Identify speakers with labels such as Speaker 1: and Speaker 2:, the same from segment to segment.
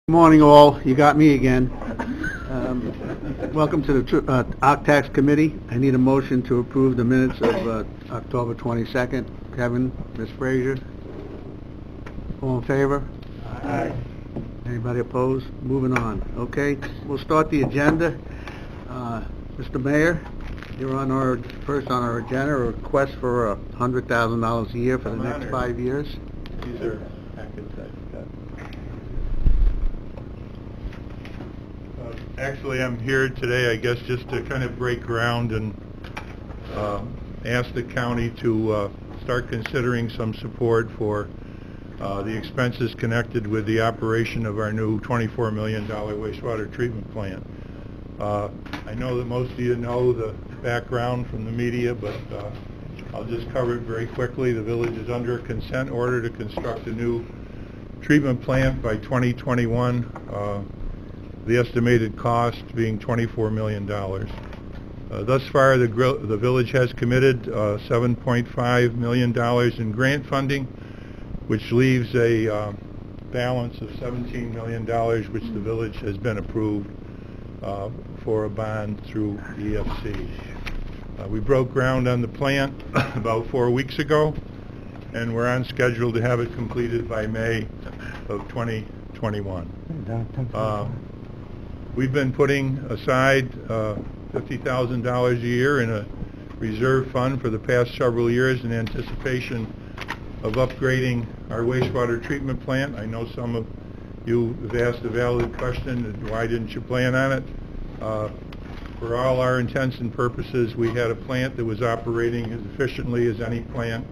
Speaker 1: Good morning, all. You got me again. Welcome to the Arc Tax Committee. I need a motion to approve the minutes of October 22nd. Kevin, Ms. Frazier. All in favor?
Speaker 2: Aye.
Speaker 1: Anybody opposed? Moving on. Okay, we'll start the agenda. Mr. Mayor, you're on our first on our agenda, a request for $100,000 a year for the next 5 years.
Speaker 2: These are packets I've got. Actually, I'm here today, I guess, just to kind of break ground and ask the county to start considering some support for the expenses connected with the operation of our new $24 million wastewater treatment plant. I know that most of you know the background from the media, but I'll just cover it very quickly. The village is under a consent order to construct a new treatment plant by 2021. The estimated cost being $24 million. Thus far, the village has committed $7.5 million in grant funding, which leaves a balance of $17 million, which the village has been approved for a bond through EFC. We broke ground on the plant about 4 weeks ago, and we're on schedule to have it completed by May of 2021. We've been putting aside $50,000 a year in a reserve fund for the past several years in anticipation of upgrading our wastewater treatment plant. I know some of you have asked a valid question, why didn't you plan on it? For all our intents and purposes, we had a plant that was operating as efficiently as any plant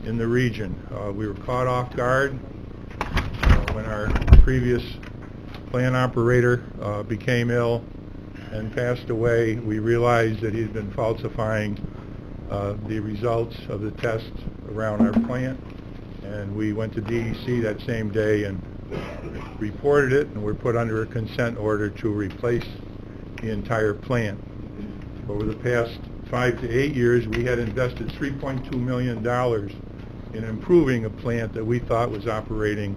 Speaker 2: in the region. We were caught off guard when our previous plant operator became ill and passed away. We realized that he'd been falsifying the results of the tests around our plant, and we went to DEC that same day and reported it, and we're put under a consent order to replace the entire plant. Over the past 5 to 8 years, we had invested $3.2 million in improving a plant that we thought was operating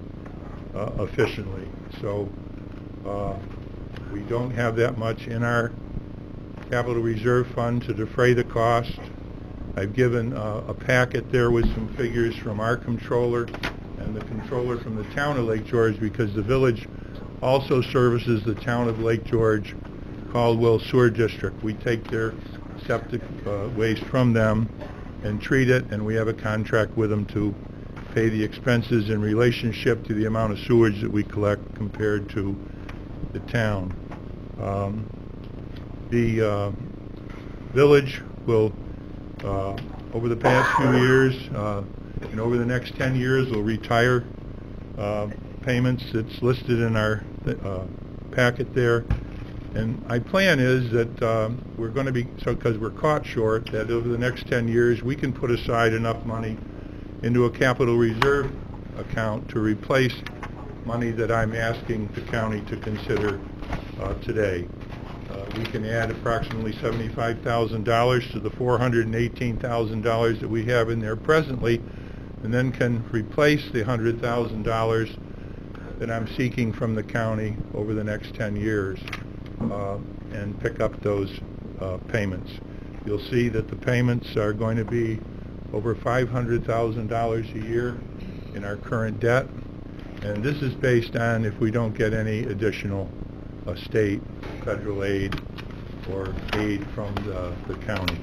Speaker 2: efficiently. So we don't have that much in our capital reserve fund to defray the cost. I've given a packet there with some figures from our controller and the controller from the town of Lake George, because the village also services the town of Lake George Caldwell Sewer District. We take their septic waste from them and treat it, and we have a contract with them to pay the expenses in relationship to the amount of sewage that we collect compared to the town. The village will, over the past few years, and over the next 10 years, will retire payments. It's listed in our packet there. And my plan is that we're going to be, because we're caught short, that over the next 10 years we can put aside enough money into a capital reserve account to replace money that I'm asking the county to consider today. We can add approximately $75,000 to the $418,000 that we have in there presently, and then can replace the $100,000 that I'm seeking from the county over the next 10 years and pick up those payments. You'll see that the payments are going to be over $500,000 a year in our current debt, and this is based on if we don't get any additional state, federal aid, or aid from the county.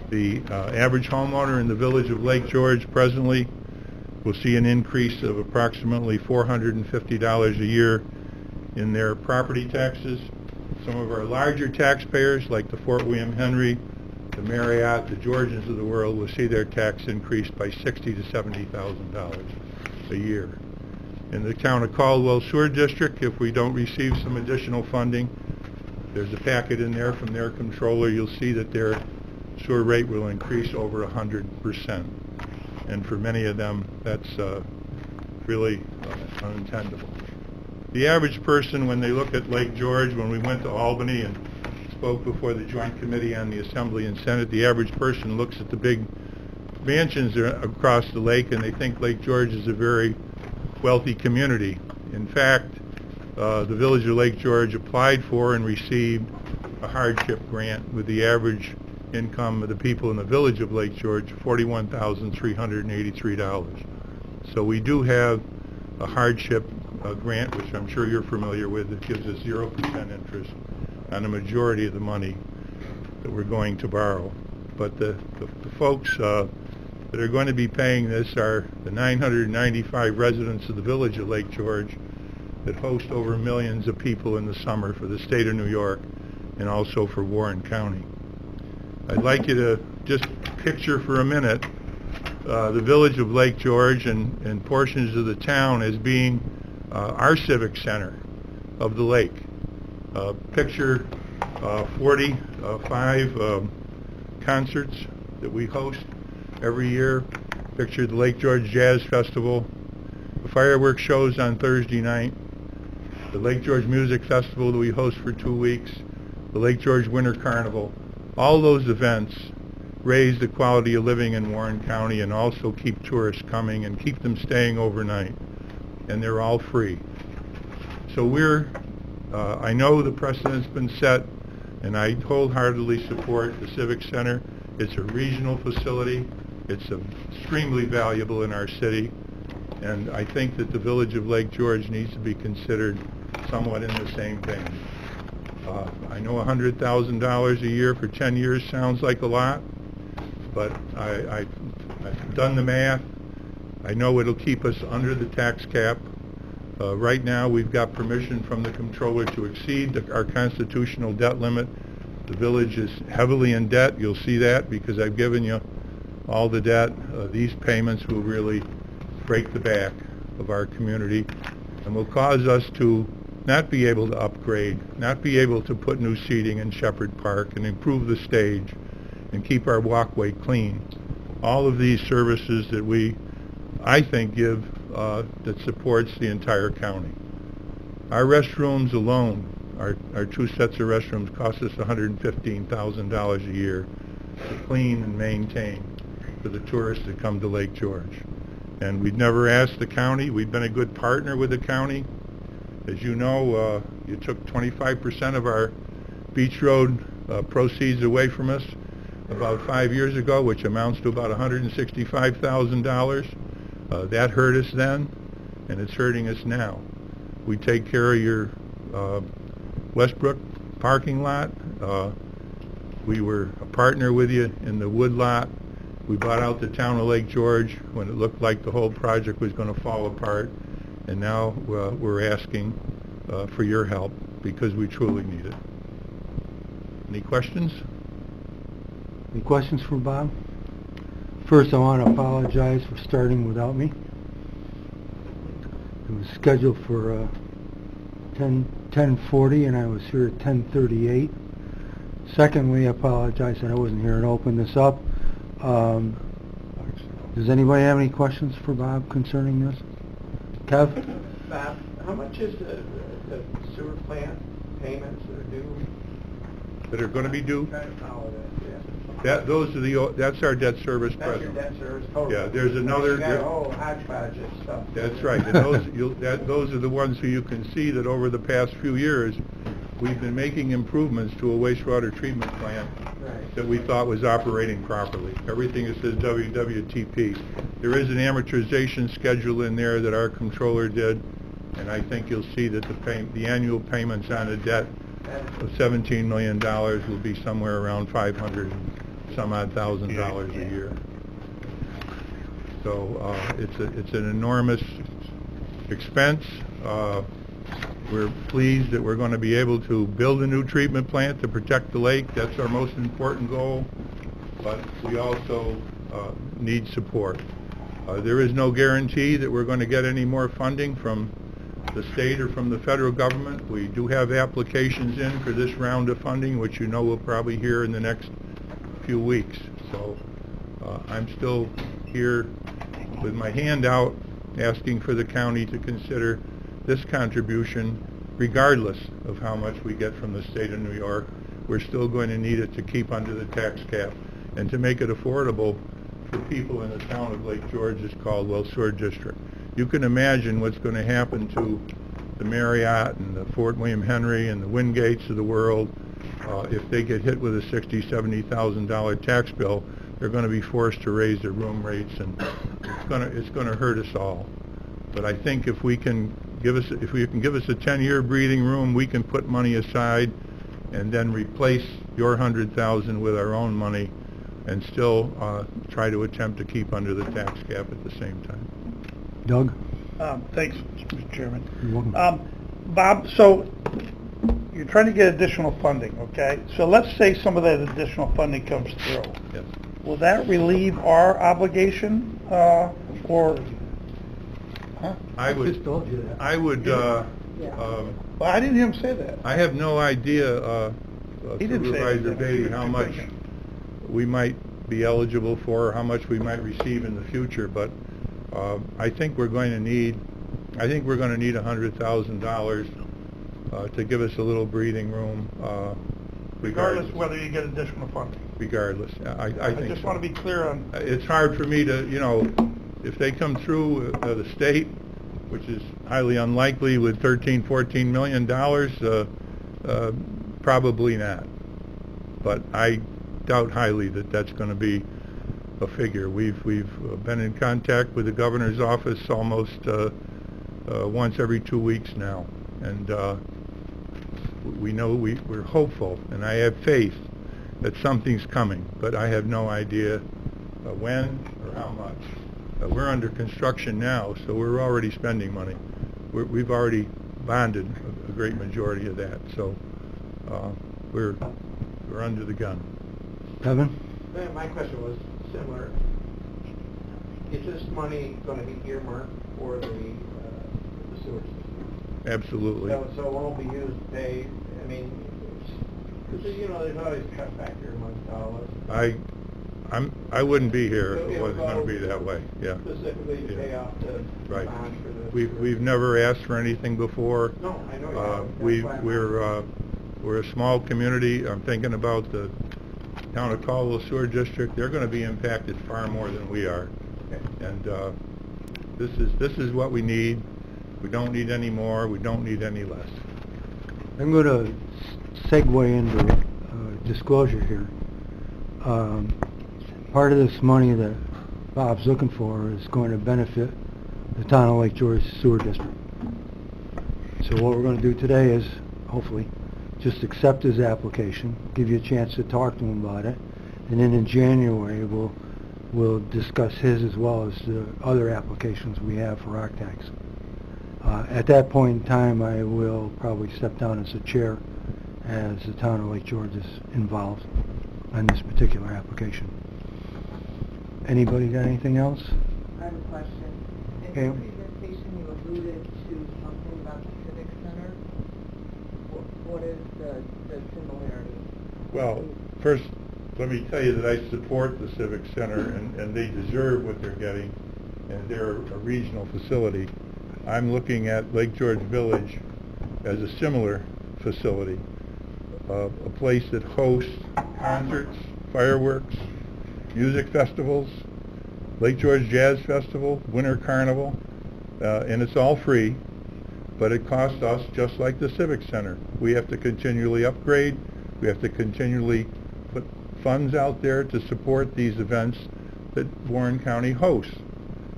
Speaker 2: The average homeowner in the village of Lake George presently will see an increase of approximately $450 a year in their property taxes. Some of our larger taxpayers, like the Fort William Henry, the Marriott, the Georgians of the world, will see their tax increased by $60,000 to $70,000 a year. In the town of Caldwell Sewer District, if we don't receive some additional funding, there's a packet in there from their controller. You'll see that their sewer rate will increase over 100%. And for many of them, that's really unintendable. The average person, when they look at Lake George, when we went to Albany and spoke before the Joint Committee on the Assembly and Senate, the average person looks at the big mansions across the lake and they think Lake George is a very wealthy community. In fact, the Village of Lake George applied for and received a hardship grant with the average income of the people in the Village of Lake George, $41,383. So we do have a hardship grant, which I'm sure you're familiar with, that gives us 0% interest on the majority of the money that we're going to borrow. But the folks that are going to be paying this are the 995 residents of the Village of Lake George that host over millions of people in the summer for the state of New York and also for Warren County. I'd like you to just picture for a minute the Village of Lake George and portions of the town as being our civic center of the lake. Picture 45 concerts that we host every year. Picture the Lake George Jazz Festival, the fireworks shows on Thursday night, the Lake George Music Festival that we host for 2 weeks, the Lake George Winter Carnival. All those events raise the quality of living in Warren County and also keep tourists coming and keep them staying overnight. And they're all free. So I know the precedent's been set, and I wholeheartedly support the Civic Center. It's a regional facility. It's extremely valuable in our city, and I think that the Village of Lake George needs to be considered somewhat in the same vein. I know $100,000 a year for 10 years sounds like a lot, but I've done the math. I know it'll keep us under the tax cap. Right now, we've got permission from the comptroller to exceed our constitutional debt limit. The village is heavily in debt. You'll see that because I've given you all the debt. These payments will really break the back of our community and will cause us to not be able to upgrade, not be able to put new seating in Shepherd Park and improve the stage and keep our walkway clean. All of these services that I think, give that supports the entire county. Our restrooms alone, our 2 sets of restrooms, cost us $115,000 a year to clean and maintain for the tourists that come to Lake George. And we'd never asked the county. We've been a good partner with the county. As you know, you took 25% of our Beach Road proceeds away from us about 5 years ago, which amounts to about $165,000. That hurt us then, and it's hurting us now. We take care of your Westbrook parking lot. We were a partner with you in the Wood lot. We bought out the town of Lake George when it looked like the whole project was going to fall apart, and now we're asking for your help because we truly need it. Any questions?
Speaker 3: Any questions for Bob? First, I want to apologize for starting without me. It was scheduled for 10:40, and I was here at 10:38. Secondly, I apologize that I wasn't here and open this up. Does anybody have any questions for Bob concerning this? Kev?
Speaker 4: Bob, how much is the sewer plant payments that are due?
Speaker 2: That are going to be due?
Speaker 4: Trying to follow that, yeah.
Speaker 2: That's our debt service
Speaker 4: That's
Speaker 2: present.
Speaker 4: your debt service total.
Speaker 2: Yeah, there's another.
Speaker 4: You got a whole hodgepodge of stuff.
Speaker 2: That's right. And those are the ones who you can see that over the past few years, we've been making improvements to a wastewater treatment plant that we thought was operating properly. Everything that says WWTP. There is an amortization schedule in there that our comptroller did, and I think you'll see that the annual payments on the debt of $17 million will be somewhere around $500-some-odd-thousand a year. So it's an enormous expense. We're pleased that we're going to be able to build a new treatment plant to protect the lake. That's our most important goal. But we also need support. There is no guarantee that we're going to get any more funding from the state or from the federal government. We do have applications in for this round of funding, which you know we'll probably hear in the next few weeks. So I'm still here with my hand out asking for the county to consider this contribution regardless of how much we get from the state of New York. We're still going to need it to keep under the tax cap and to make it affordable for people in the town of Lake George's Caldwell Sewer District. You can imagine what's going to happen to the Marriott and the Fort William Henry and the Wingates of the world, if they get hit with a $60,000, $70,000 tax bill, they're going to be forced to raise their room rates, and it's going to hurt us all. But I think if you can give us a 10-year breathing room, we can put money aside and then replace your $100,000 with our own money, and still try to attempt to keep under the tax cap at the same time.
Speaker 3: Doug?
Speaker 5: Thanks, Mr. Chairman.
Speaker 3: You're welcome.
Speaker 5: Bob, so you're trying to get additional funding, okay? So let's say some of that additional funding comes through.
Speaker 2: Yes.
Speaker 5: Will that relieve our obligation, or? Huh?
Speaker 2: I would.
Speaker 3: Just told you that.
Speaker 2: I would.
Speaker 5: Well, I didn't hear him say that.
Speaker 2: I have no idea,
Speaker 5: He didn't say
Speaker 2: Supervisor
Speaker 5: anything.
Speaker 2: Beatty, how much we might be eligible for, or how much we might receive in the future, but I think we're going to need $100,000 to give us a little breathing room.
Speaker 5: Regardless whether you get additional funding.
Speaker 2: Regardless, I think
Speaker 5: I just
Speaker 2: so.
Speaker 5: want to be clear on.
Speaker 2: It's hard for me to, if they come through the state, which is highly unlikely, with $13-14 million, probably not. But I doubt highly that that's going to be a figure. We've been in contact with the governor's office almost once every 2 weeks now, and we know we're hopeful, and I have faith that something's coming, but I have no idea when or how much. We're under construction now, so we're already spending money. We've already bonded a great majority of that, so we're under the gun.
Speaker 3: Kevin?
Speaker 4: My question was similar. Is this money going to be earmarked for the sewer system?
Speaker 2: Absolutely.
Speaker 4: So it won't be used to pay, because there's always a cut factor amongst all of us.
Speaker 2: I wouldn't be here
Speaker 4: So
Speaker 2: if it wasn't going to be that way. Yeah.
Speaker 4: Specifically to pay off the
Speaker 2: Right.
Speaker 4: bond for the...
Speaker 2: We've never asked for anything before.
Speaker 4: No, I know you haven't.
Speaker 2: We're a small community. I'm thinking about the town of Caldwell Sewer District. They're going to be impacted far more than we are.
Speaker 4: Okay.
Speaker 2: And this is what we need. We don't need any more. We don't need any less.
Speaker 3: I'm going to segue into disclosure here. Part of this money that Bob's looking for is going to benefit the town of Lake George Sewer District. So what we're going to do today is, hopefully, just accept his application, give you a chance to talk to him about it, and then in January we'll discuss his as well as the other applications we have for rock tax. At that point in time, I will probably step down as the chair as the town of Lake George is involved on this particular application. Anybody got anything else?
Speaker 6: I have a question. In
Speaker 3: Okay.
Speaker 6: your presentation, you alluded to something about the Civic Center. What is the similarity?
Speaker 2: Well, first, let me tell you that I support the Civic Center, and they deserve what they're getting, and they're a regional facility. I'm looking at Lake George Village as a similar facility, a place that hosts concerts, fireworks, music festivals, Lake George Jazz Festival, Winter Carnival, and it's all free, but it costs us just like the Civic Center. We have to continually upgrade. We have to continually put funds out there to support these events that Warren County hosts.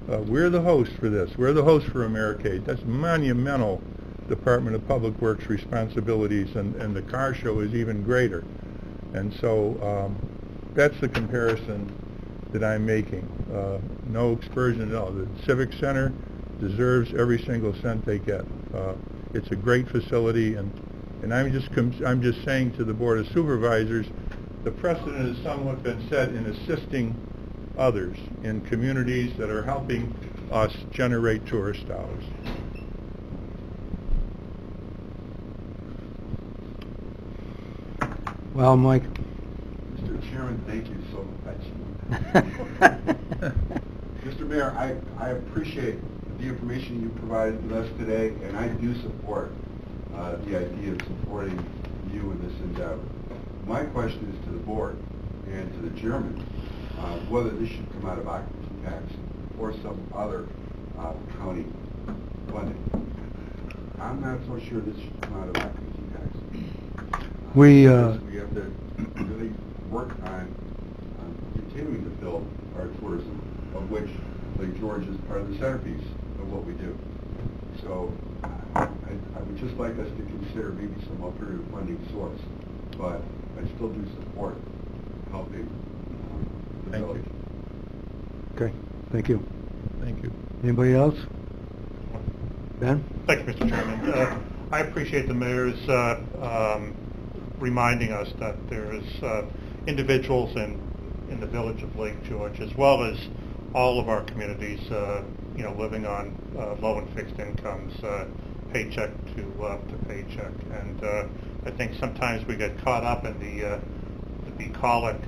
Speaker 2: We're the host for this. We're the host for Americade. That's monumental Department of Public Works responsibilities, and the car show is even greater. And so that's the comparison that I'm making. No excursion at all. The Civic Center deserves every single cent they get. It's a great facility, and I'm just saying to the Board of Supervisors, the precedent has somewhat been set in assisting others in communities that are helping us generate tourist dollars.
Speaker 3: Well, Mike.
Speaker 7: Mr. Chairman, thank you so much. Mr. Mayor, I appreciate the information you provided with us today, and I do support the idea of supporting you in this endeavor. My question is to the board and to the chairman, whether this should come out of occupancy tax or some other county funding. I'm not so sure this should come out of occupancy tax.
Speaker 3: We
Speaker 7: Because we have to really work on continuing to build our tourism, of which Lake George is part of the centerpiece of what we do. So I would just like us to consider maybe some alternative funding source, but I still do support helping the
Speaker 2: Thank you.
Speaker 7: village.
Speaker 3: Okay, thank you.
Speaker 2: Thank you.
Speaker 3: Anybody else? Ben?
Speaker 8: Thank you, Mr. Chairman. I appreciate the mayor's reminding us that there's individuals in the village of Lake George, as well as all of our communities, living on low and fixed incomes, paycheck to paycheck. And I think sometimes we get caught up in the bucolic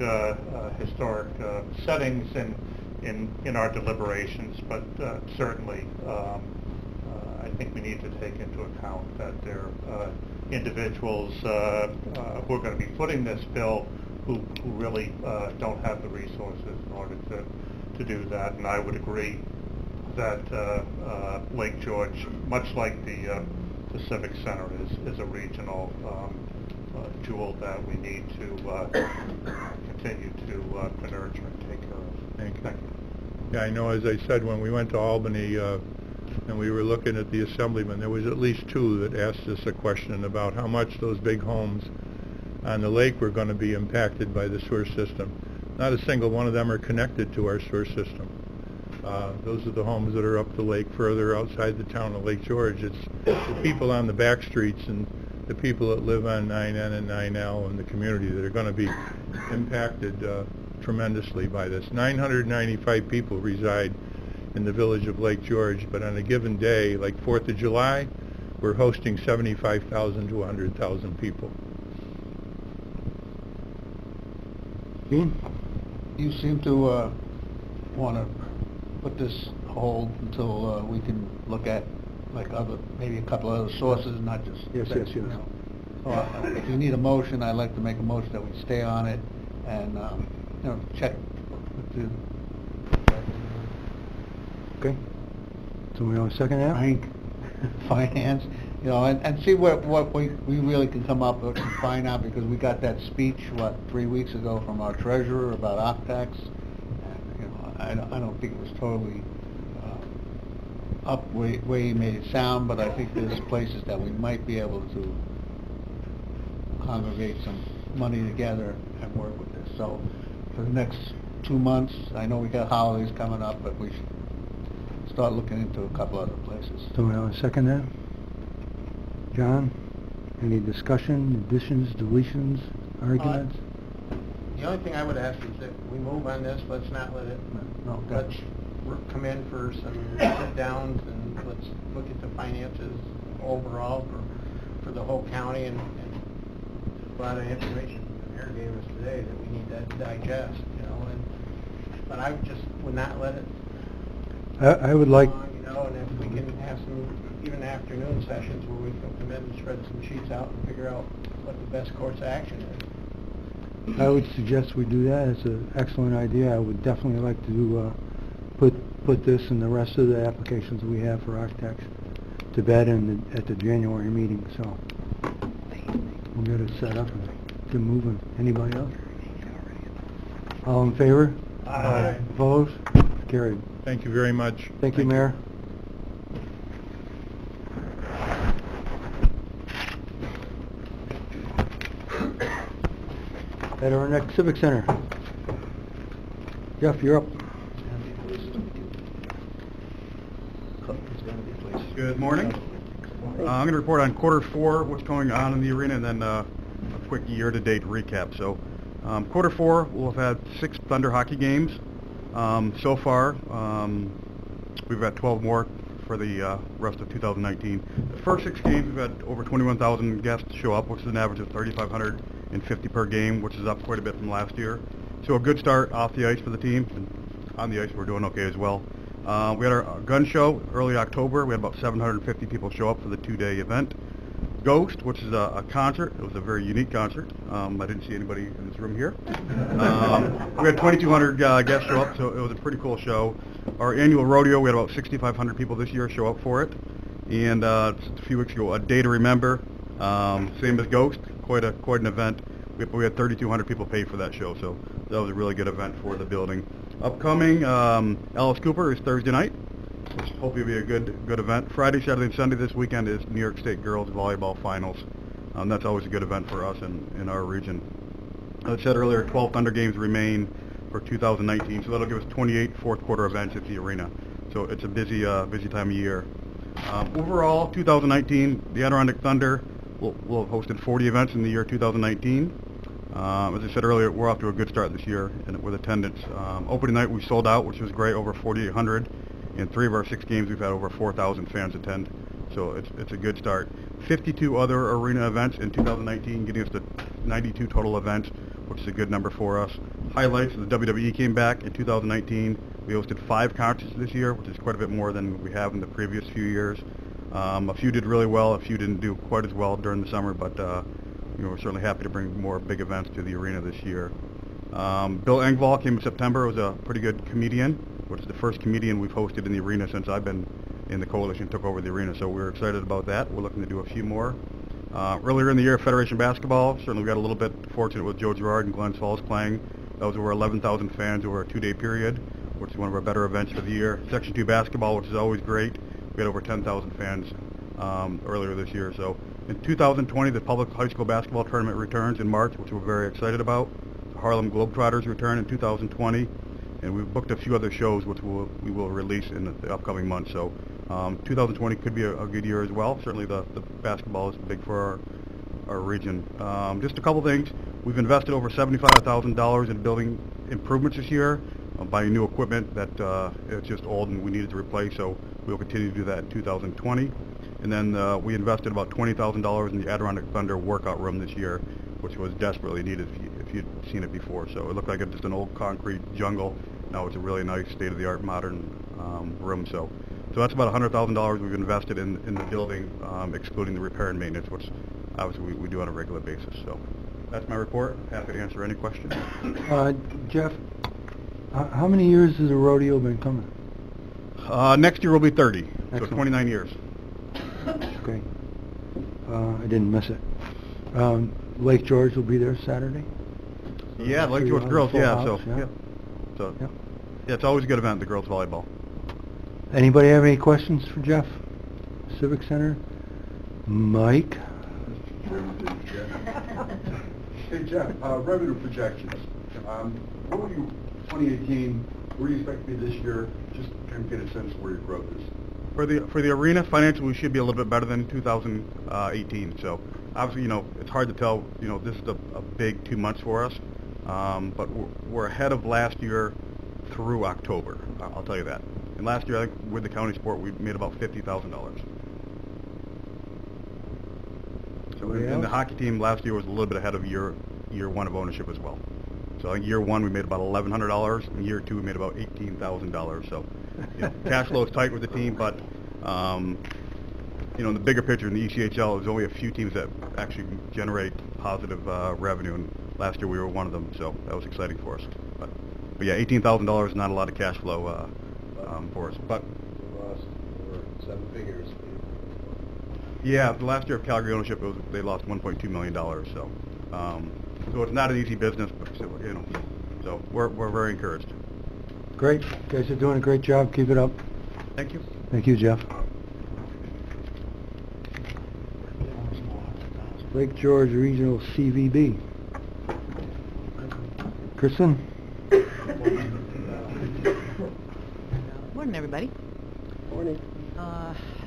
Speaker 8: historic settings in our deliberations, but certainly I think we need to take into account that there are individuals who are going to be footing this bill who really don't have the resources in order to do that. And I would agree that Lake George, much like the Civic Center, is a regional jewel that we need to continue to nurture and take care of.
Speaker 2: Thank you. Yeah, I know, as I said, when we went to Albany and we were looking at the assemblyman, there was at least two that asked us a question about how much those big homes on the lake were going to be impacted by the sewer system. Not a single one of them are connected to our sewer system. Those are the homes that are up the lake further outside the town of Lake George. It's the people on the back streets and the people that live on 9N and 9L and the community that are going to be impacted tremendously by this. 995 people reside in the village of Lake George, but on a given day, like 4th of July, we're hosting 75,000 to 100,000 people.
Speaker 3: Gene?
Speaker 1: You seem to want to put this hold until we can look at maybe a couple other sources, not just...
Speaker 3: Yes.
Speaker 1: So if you need a motion, I'd like to make a motion that we stay on it and, check with the...
Speaker 3: Okay. Somebody want to second that?
Speaker 1: Finance, and see what we really can come up with and find out, because we got that speech, 3 weeks ago from our treasurer about OpTax. And, I don't think it was totally up where he made it sound, but I think there's places that we might be able to congregate some money together and work with this. So for the next 2 months, I know we got holidays coming up, but we should start looking into a couple other places.
Speaker 3: Somebody want to second that? John? Any discussion, additions, deletions, arguments?
Speaker 4: The only thing I would ask is that we move on this, let's not let it, let's come in for some sit-downs and let's look at the finances overall for the whole county, and a lot of information the mayor gave us today that we need to digest, but I just would not let it
Speaker 3: I would like...
Speaker 4: and if we can have some even afternoon sessions where we can come in and spread some sheets out and figure out what the best course of action is.
Speaker 3: I would suggest we do that. It's an excellent idea. I would definitely like to put this and the rest of the applications we have for architects to bed at the January meeting. So we'll get it set up and get moving. Anybody else? All in favor?
Speaker 8: Aye.
Speaker 3: Opposed? Carried.
Speaker 2: Thank you very much.
Speaker 3: Thank you, Mayor. At our next Civic Center. Jeff, you're up.
Speaker 9: Good morning. I'm going to report on Q4, what's going on in the arena, and then a quick year-to-date recap. So, Q4, we'll have had 6 Thunder hockey games. So far, we've got 12 more for the rest of 2019. The first 6 games, we've had over 21,000 guests show up, which is an average of 3,550 per game, which is up quite a bit from last year. So a good start off the ice for the team, and on the ice we're doing okay as well. We had our gun show early October. We had about 750 people show up for the 2-day event. Ghost, which is a concert. It was a very unique concert. I didn't see anybody in this room here. We had 2,200 guests show up, so it was a pretty cool show. Our annual rodeo, we had about 6,500 people this year show up for it. And just a few weeks ago, A Day to Remember, same as Ghost, quite an event. We had 3,200 people pay for that show, so that was a really good event for the building. Upcoming, Alice Cooper is Thursday night, which hopefully will be a good event. Friday, Saturday, and Sunday this weekend is New York State Girls Volleyball Finals. That's always a good event for us in our region. As I said earlier, 12 Thunder games remain for 2019, so that'll give us 28 fourth quarter events at the arena. So it's a busy time of year. Overall, 2019, the Adirondack Thunder will have hosted 40 events in the year 2019. As I said earlier, we're off to a good start this year and with attendance. Opening night we sold out, which was great, over 4,800. In 3 of our 6 games we've had over 4,000 fans attend. So it's a good start. 52 other arena events in 2019, getting us to 92 total events, which is a good number for us. Highlights, the WWE came back in 2019. We hosted 5 concerts this year, which is quite a bit more than we have in the previous few years. A few did really well, a few didn't do quite as well during the summer, but we're certainly happy to bring more big events to the arena this year. Bill Engvall came in September, was a pretty good comedian, which is the first comedian we've hosted in the arena since I've been in the coalition, took over the arena, so we're excited about that. We're looking to do a few more. Earlier in the year, Federation Basketball, certainly we got a little bit fortunate with Joe Girard and Glens Falls playing. That was over 11,000 fans over a 2-day period, which is one of our better events for the year. Section 2 basketball, which is always great. We had over 10,000 fans earlier this year. So in 2020, the public high school basketball tournament returns in March, which we're very excited about. The Harlem Globetrotters return in 2020, and we've booked a few other shows which we will release in the upcoming months. So 2020 could be a good year as well. Certainly the basketball is big for our region. Just a couple things. We've invested over $75,000 in building improvements this year, buying new equipment that it's just old and we needed to replace, so we'll continue to do that in 2020. And then we invested about $20,000 in the Adirondack Thunder workout room this year, which was desperately needed if you'd seen it before. So it looked like just an old concrete jungle. Now it's a really nice state-of-the-art modern room. So that's about $100,000 we've invested in the building, excluding the repair and maintenance, which obviously we do on a regular basis. So that's my report. Happy to answer any questions.
Speaker 3: Jeff, how many years has the rodeo been coming?
Speaker 9: Next year will be 30,
Speaker 3: Excellent.
Speaker 9: so 29 years.
Speaker 3: Okay. I didn't miss it. Lake George will be there Saturday?
Speaker 9: Yeah, Lake
Speaker 3: Sure
Speaker 9: George
Speaker 3: you'll
Speaker 9: girls,
Speaker 3: have a
Speaker 9: yeah,
Speaker 3: full
Speaker 9: so,
Speaker 3: house, yeah.
Speaker 9: So,
Speaker 3: Yep.
Speaker 9: yeah, it's always a good event, the girls volleyball.
Speaker 3: Anybody have any questions for Jeff? Civic Center? Mike?
Speaker 7: Hey, Jeff, revenue projections. What were you, 2018, where do you expect to be this year? Just kind of get a sense of where your growth is.
Speaker 9: For the arena, financially, we should be a little bit better than 2018. So, obviously, it's hard to tell. This is a big 2 months for us, but we're ahead of last year through October. I'll tell you that. And last year, I think with the county sport, we made about $50,000. So, and the hockey team last year was a little bit ahead of year 1 of ownership as well. So I think year 1 we made about $1,100, and year 2 we made about $18,000. So cash flow is tight with the team, but in the bigger picture in the ECHL, there's only a few teams that actually generate positive revenue, and last year we were one of them. So that was exciting for us. But yeah, $18,000 is not a lot of cash flow for us. But
Speaker 10: we lost over 7 figures.
Speaker 9: yeah, the last year of Calgary ownership, they lost $1.2 million. So. So it's not an easy business, but so we're very encouraged.
Speaker 3: Great. You guys are doing a great job. Keep it up.
Speaker 9: Thank you.
Speaker 3: Thank you, Jeff. Lake George Regional CVB. Kristen?
Speaker 11: Morning, everybody.
Speaker 10: Morning.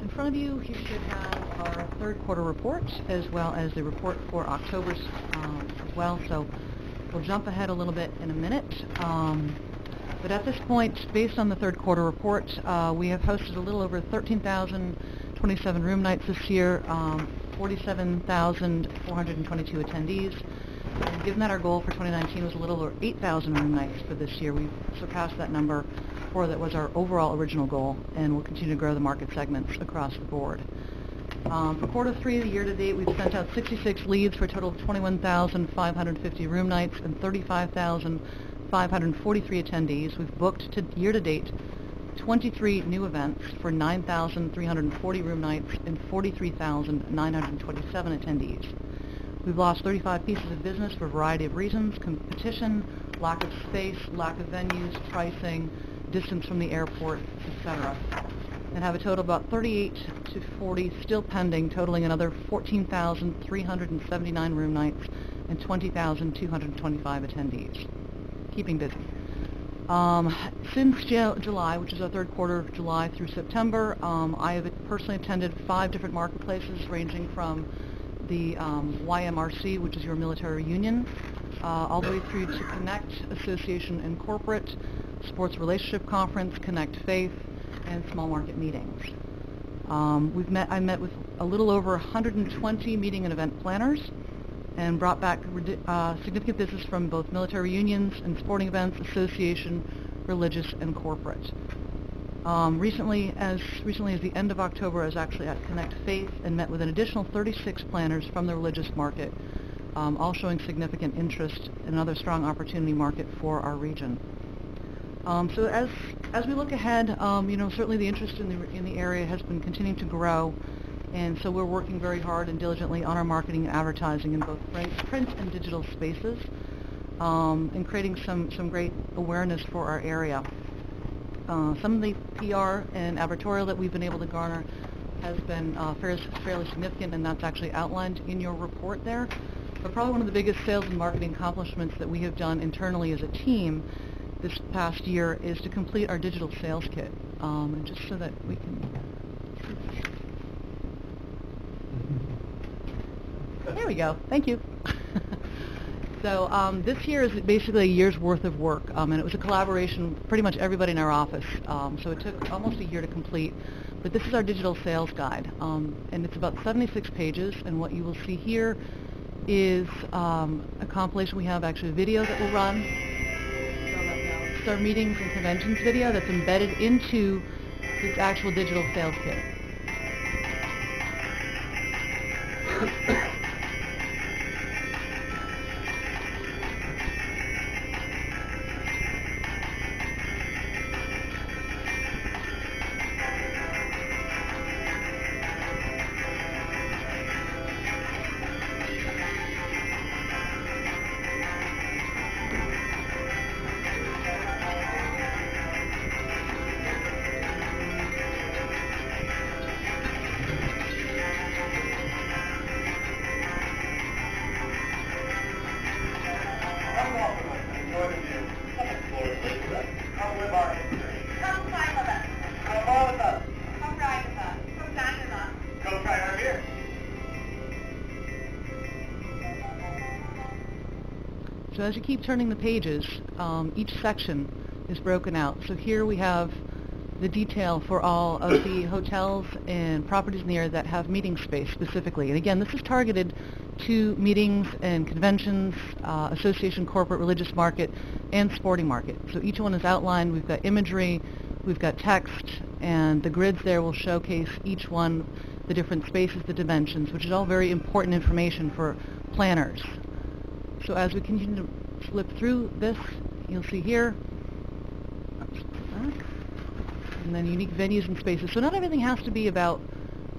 Speaker 11: In front of you, you should have our third quarter report as well as the report for October's as well. So we'll jump ahead a little bit in a minute. But at this point, based on the third quarter report, we have hosted a little over 13,027 room nights this year, 47,422 attendees. And given that our goal for 2019 was a little over 8,000 room nights for this year, we've surpassed that number. That was our overall original goal, and we'll continue to grow the market segments across the board. For quarter 3 of the year to date, we've sent out 66 leads for a total of 21,550 room nights and 35,543 attendees. We've booked to year to date 23 new events for 9,340 room nights and 43,927 attendees. We've lost 35 pieces of business for a variety of reasons: competition, lack of space, lack of venues, pricing, distance from the airport, etc. And have a total of about 38 to 40 still pending, totaling another 14,379 room nights and 20,225 attendees. Keeping busy. Since July, which is our third quarter, July through September, I have personally attended 5 different marketplaces, ranging from the YMRC, which is your military union, all the way through to Connect Association and Corporate, Sports Relationship Conference, Connect Faith, and small market meetings. I met with a little over 120 meeting and event planners, and brought back significant business from both military unions and sporting events, association, religious, and corporate. Recently as the end of October, I was actually at Connect Faith and met with an additional 36 planners from the religious market, all showing significant interest in another strong opportunity market for our region. So as we look ahead, certainly the interest in the area has been continuing to grow, and so we're working very hard and diligently on our marketing and advertising in both print and digital spaces, and creating some great awareness for our area. Some of the PR and advertorial that we've been able to garner has been fairly significant, and that's actually outlined in your report there. But probably one of the biggest sales and marketing accomplishments that we have done internally as a team this past year is to complete our digital sales kit. And just so that we can see this. There we go. Thank you. So this year is basically a year's worth of work, and it was a collaboration, pretty much everybody in our office. So it took almost a year to complete. But this is our digital sales guide, and it's about 76 pages. And what you will see here is a compilation. We have actually a video that will run. It's our meetings and conventions video that's embedded into this actual digital sales kit. So as you keep turning the pages, each section is broken out. So here we have the detail for all of the hotels and properties in the area that have meeting space specifically. And again, this is targeted to meetings and conventions, association, corporate, religious market, and sporting market. So each one is outlined. We've got imagery, we've got text, and the grids there will showcase each one, the different spaces, the dimensions, which is all very important information for planners. So as we continue to flip through this, you'll see here, and then unique venues and spaces. So not everything has to be about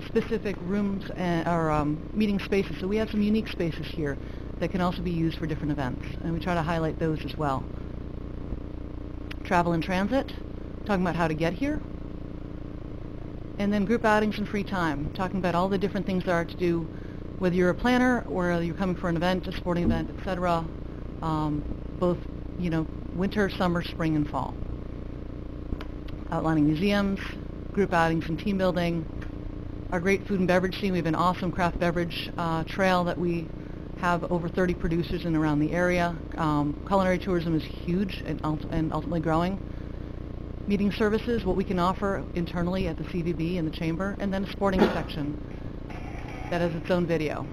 Speaker 11: specific rooms or meeting spaces. So we have some unique spaces here that can also be used for different events, and we try to highlight those as well. Travel and transit, talking about how to get here. And then group outings and free time, talking about all the different things there are to do, whether you're a planner or whether you're coming for an event, a sporting event, etc. Both, winter, summer, spring, and fall. Outlining museums, group outings and team building. Our great food and beverage scene. We have an awesome craft beverage trail that we have over 30 producers in and around the area. Culinary tourism is huge and ultimately growing. Meeting services, what we can offer internally at the CVB and the Chamber, and then a sporting section that has its own video.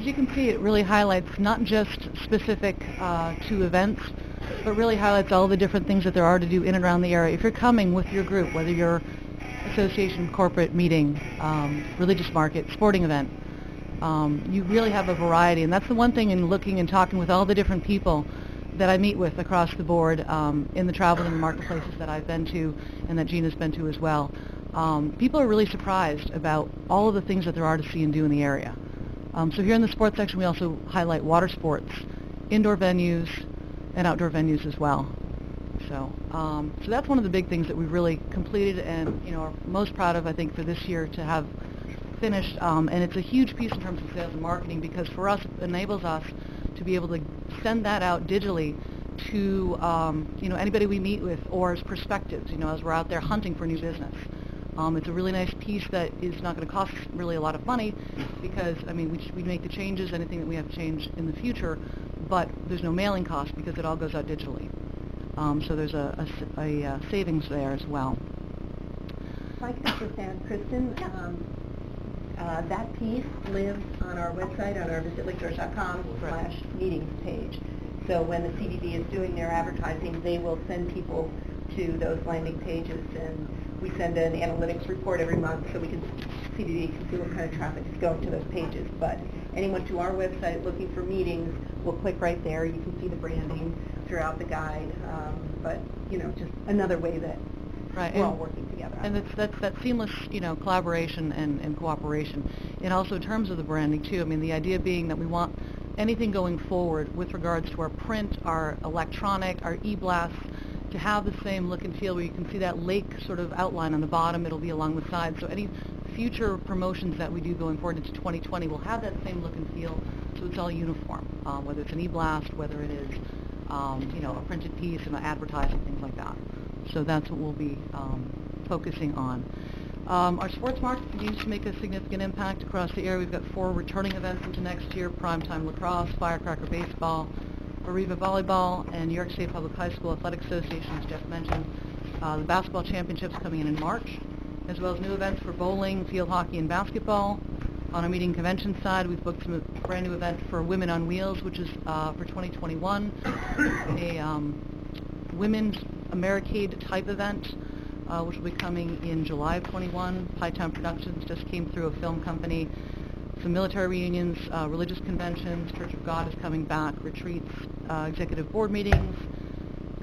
Speaker 11: you can see, it really highlights not just specific to events, but really highlights all the different things that there are to do in and around the area. If you're coming with your group, whether you're association, corporate meeting, religious market, sporting event, you really have a variety. And that's the one thing in looking and talking with all the different people that I meet with across the board in the travel and the marketplaces that I've been to and that Gina's been to as well. People are really surprised about all of the things that there are to see and do in the area. So here in the sports section, we also highlight water sports, indoor venues, and outdoor venues as well. So that's one of the big things that we've really completed and are most proud of, I think, for this year to have finished. And it's a huge piece in terms of sales and marketing, because for us, it enables us to be able to send that out digitally to anybody we meet with, or as perspectives, as we're out there hunting for new business. It's a really nice piece that is not going to cost really a lot of money, because we make the changes, anything that we have to change in the future, but there's no mailing cost because it all goes out digitally. So there's a savings there as well.
Speaker 12: If I could just add, Kristen, that piece lives on our website, on our visitlakegeorge.com/meetings page. So when the CDB is doing their advertising, they will send people to those landing pages, and we send an analytics report every month so CDB can see what kind of traffic is going to those pages. But anyone to our website looking for meetings will click right there. You can see the branding throughout the guide, but just another way that we're all working together.
Speaker 11: And that's that seamless, collaboration and cooperation. And also in terms of the branding too, the idea being that we want anything going forward with regards to our print, our electronic, our e-blasts, to have the same look and feel, where you can see that lake sort of outline on the bottom. It'll be along the side. So any future promotions that we do going forward into 2020 will have that same look and feel, so it's all uniform, whether it's an e-blast, whether it is a printed piece and advertising, things like that. So that's what we'll be focusing on. Our sports market continues to make a significant impact across the area. We've got 4 returning events into next year: Primetime Lacrosse, Firecracker Baseball, Arriva Volleyball, and New York State Public High School Athletic Association, as Jeff mentioned. The basketball championships coming in March, as well as new events for bowling, field hockey, and basketball. On our meeting convention side, we've booked a brand new event for Women on Wheels, which is for 2021, a women's Americade type event, which will be coming in July of 21. High Town Productions just came through, a film company. Some military reunions, religious conventions, Church of God is coming back, retreats, executive board meetings,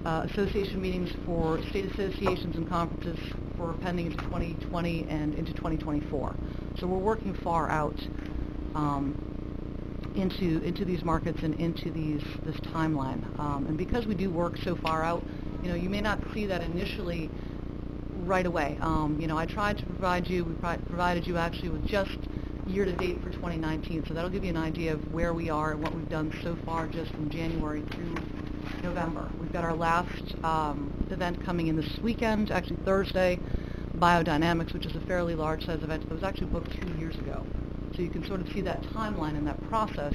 Speaker 11: association meetings for state associations and conferences for pending into 2020 and into 2024. So we're working far out into these markets and into this timeline. And because we do work so far out, you may not see that initially right away. I tried to provide you, we provided you actually with just year-to-date for 2019, so that'll give you an idea of where we are and what we've done so far just from January through November. We've got our last event coming in this weekend, actually Thursday, Biodynamics, which is a fairly large-size event that was actually booked 2 years ago. So you can sort of see that timeline and that process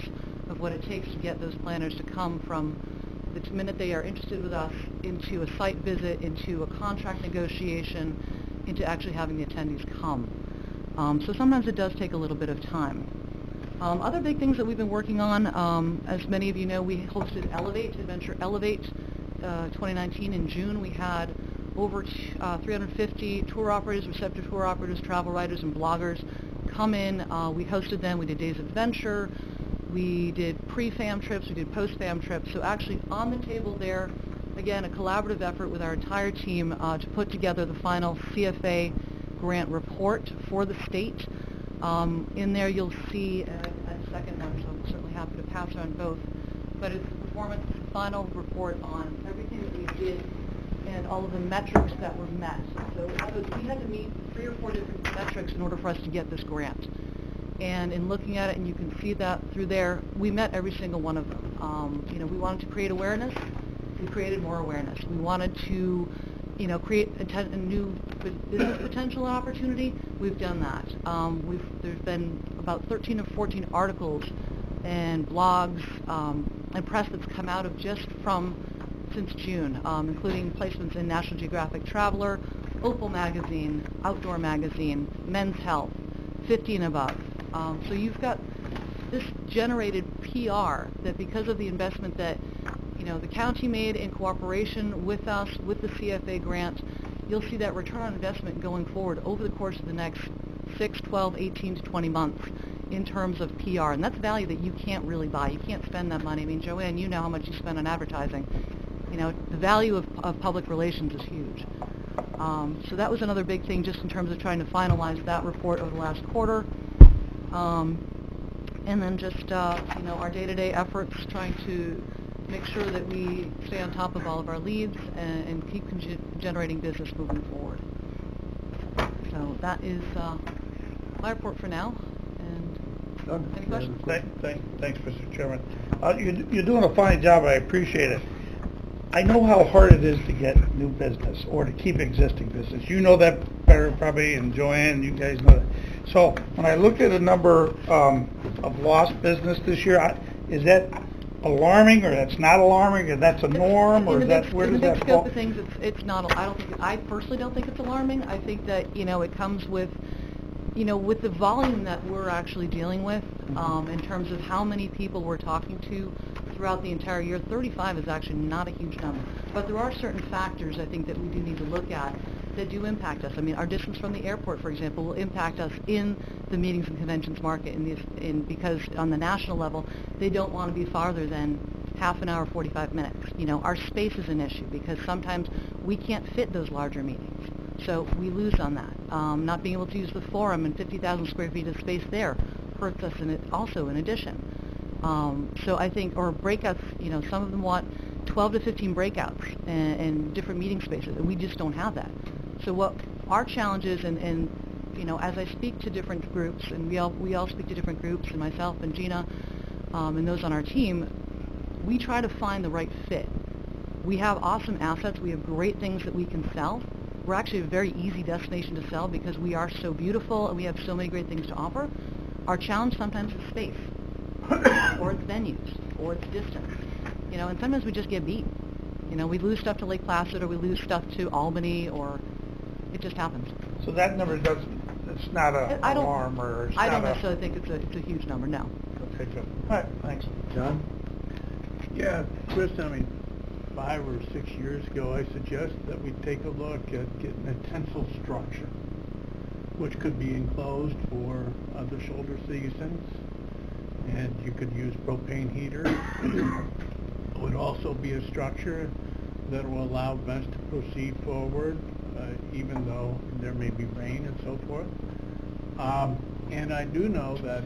Speaker 11: of what it takes to get those planners to come from the minute they are interested with us into a site visit, into a contract negotiation, into actually having the attendees come. So sometimes it does take a little bit of time. Other big things that we've been working on, as many of you know, we hosted Adventure Elevate 2019 in June. We had over 350 tour operators, receptive tour operators, travel writers, and bloggers come in. We hosted them. We did days of adventure. We did pre-FAM trips. We did post-FAM trips. So actually on the table there, again, a collaborative effort with our entire team to put together the final CFA grant report for the state. In there you'll see a second one, so I'm certainly happy to pass on both. But it's the performance final report on everything that we did and all of the metrics that were met. So we had to meet 3 or 4 different metrics in order for us to get this grant. And in looking at it, and you can see that through there, we met every single one of them. We wanted to create awareness. We created more awareness. We wanted to create a new business potential opportunity. We've done that. There's been about 13 or 14 articles and blogs and press that's come out of just since June, including placements in National Geographic Traveler, Opal Magazine, Outdoor Magazine, Men's Health, 50 and above. So you've got this generated PR that because of the investment that the county made in cooperation with us, with the CFA grant, you'll see that return on investment going forward over the course of the next 6, 12, 18 to 20 months in terms of PR. And that's value that you can't really buy. You can't spend that money. I mean, Joanne, you know how much you spend on advertising. The value of public relations is huge. So that was another big thing just in terms of trying to finalize that report over the last quarter. And then just, our day-to-day efforts trying to make sure that we stay on top of all of our leads and keep generating business moving forward. So that is my report for now. And any questions?
Speaker 5: Thanks, Mr. Chairman. You're doing a fine job. I appreciate it. I know how hard it is to get new business or to keep existing business. You know that better probably, and Joanne, you guys know that. So when I look at a number of lost business this year, is that alarming, or that's not alarming, or that's a norm, or is that where does that fall?
Speaker 11: In the big scope of things, it's not. I personally don't think it's alarming. I think that it comes with with the volume that we're actually dealing with in terms of how many people we're talking to throughout the entire year. 35 is actually not a huge number, but there are certain factors I think that we do need to look at that do impact us. I mean, our distance from the airport, for example, will impact us in the meetings and conventions market because on the national level, they don't want to be farther than half an hour, 45 minutes. Our space is an issue because sometimes we can't fit those larger meetings. So we lose on that. Not being able to use the forum and 50,000 square feet of space there hurts us in addition. So I think, or breakouts, some of them want 12 to 15 breakouts and different meeting spaces, and we just don't have that. So what our challenge is, and as I speak to different groups, and we all speak to different groups, and myself and Gina and those on our team, we try to find the right fit. We have awesome assets. We have great things that we can sell. We're actually a very easy destination to sell because we are so beautiful and we have so many great things to offer. Our challenge sometimes is space, or it's venues, or it's distance. And sometimes we just get beat. We lose stuff to Lake Placid, or we lose stuff to Albany, or it just happens.
Speaker 5: So that number it's not an alarm, or it's
Speaker 11: I don't necessarily think it's a huge number, no.
Speaker 5: Okay, good. All right, thanks.
Speaker 1: John?
Speaker 13: Yeah, Chris, 5 or 6 years ago, I suggested that we take a look at getting a tensile structure, which could be enclosed for the shoulder seasons, and you could use propane heater. It would also be a structure that will allow events to proceed forward, even though there may be rain and so forth. And I do know that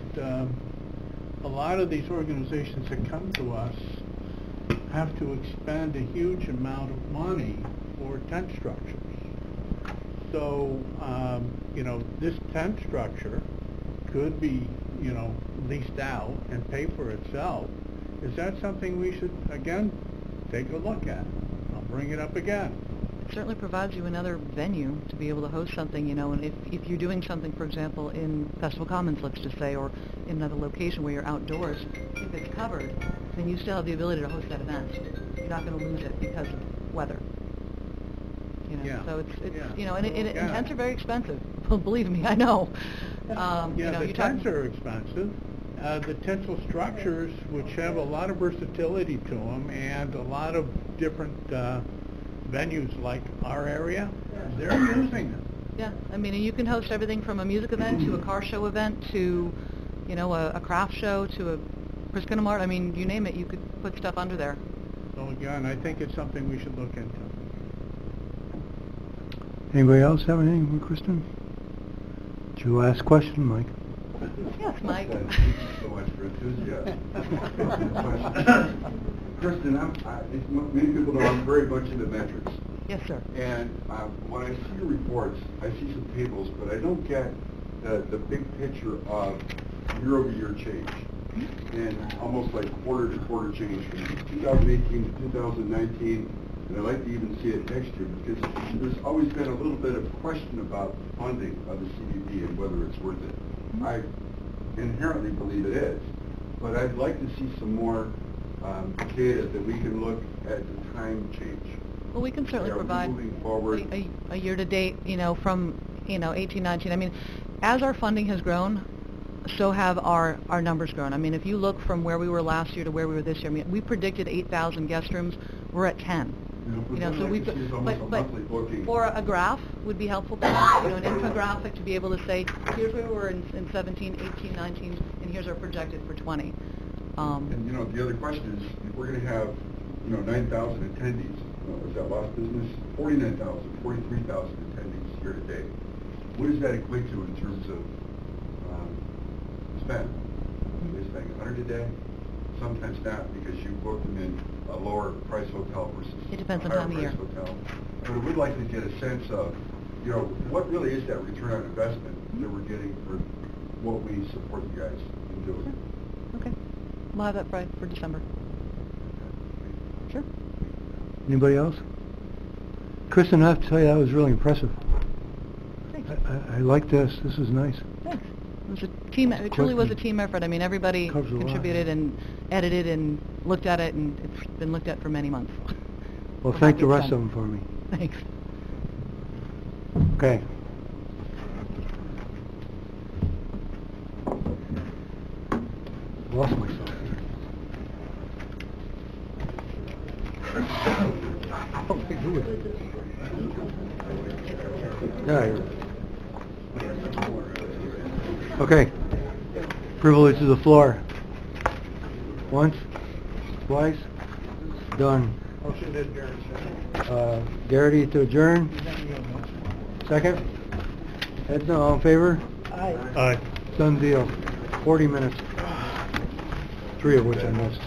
Speaker 13: a lot of these organizations that come to us have to expend a huge amount of money for tent structures. So, this tent structure could be, leased out and pay for itself. Is that something we should, again, take a look at? I'll bring it up again.
Speaker 11: It certainly provides you another venue to be able to host something, and if you're doing something, for example, in Festival Commons, let's just say, or in another location where you're outdoors, if it's covered, then you still have the ability to host that event. You're not going to lose it because of weather.
Speaker 13: Yeah.
Speaker 11: So it's
Speaker 13: Yeah.
Speaker 11: and tents are very expensive. Believe me, I know.
Speaker 13: The tents are expensive. The tensile structures, which have a lot of versatility to them and a lot of different venues like our area, they're using them.
Speaker 11: Yeah, and you can host everything from a music event to a car show event to, a craft show to a Priscilla Mart. You name it, you could put stuff under there.
Speaker 13: So again, I think it's something we should look into.
Speaker 3: Anybody else have anything for Kristen? It's your last question, Mike.
Speaker 11: Yes, Mike.
Speaker 7: Thank you so much for enthusiasm. Kristen, many people know I'm very much into metrics.
Speaker 11: Yes, sir.
Speaker 7: And when I see your reports, I see some tables, but I don't get the big picture of year-over-year change. And almost like quarter-to-quarter change from 2018 to 2019. And I'd like to even see it next year because there's always been a little bit of question about funding of the CBD and whether it's worth it. I inherently believe it is, but I'd like to see some more data that we can look at the time change.
Speaker 11: Well, we can certainly provide
Speaker 7: moving forward
Speaker 11: a year-to-date, from 18, 19. As our funding has grown, so have our numbers grown. I mean, if you look from where we were last year to where we were this year, I mean, we predicted 8,000 guest rooms. We're at 10.
Speaker 7: But
Speaker 11: You know, so we've,
Speaker 7: it's almost a
Speaker 11: but
Speaker 7: monthly booking.
Speaker 11: or a graph would be helpful, you know, an infographic to be able to say, here's where we were in 17, 18, 19, and here's our projected for 20.
Speaker 7: And, you know, the other question is, if we're going to have, you know, 9,000 attendees, is that lost business? 49,000, 43,000 attendees year to date. What does that equate to in terms of spend? Are they spending 100 a day? Sometimes not, because you book them in a lower price hotel versus
Speaker 11: It depends
Speaker 7: a
Speaker 11: on
Speaker 7: higher
Speaker 11: time of
Speaker 7: price
Speaker 11: year.
Speaker 7: hotel. But I would like to get a sense of, you know, what really is that return on investment that we're getting for what we support you guys in doing?
Speaker 11: Okay. We'll have that for December. Sure.
Speaker 3: Anybody else? Kristen, I have to tell you, that was really impressive.
Speaker 11: Thanks.
Speaker 3: I like this. This is nice.
Speaker 11: Thanks. It was a team. It truly was a team effort. I mean, everybody
Speaker 3: Covers a lot.
Speaker 11: contributed and edited and looked at it, and it's been looked at for many months.
Speaker 3: Well,
Speaker 11: We're
Speaker 3: thank
Speaker 11: happy
Speaker 3: the
Speaker 11: it's
Speaker 3: rest of
Speaker 11: done.
Speaker 3: them for me.
Speaker 11: Thanks.
Speaker 3: Okay. Lost myself here. Oh, hey, who is it? Yeah, you're... Okay. Privilege of the floor. Once, twice, done.
Speaker 5: Motion to adjourn.
Speaker 3: Garrity to adjourn. Second? Edna, all in favor?
Speaker 5: Aye.
Speaker 2: Aye.
Speaker 3: Done deal. 40 minutes. 3 of which I missed.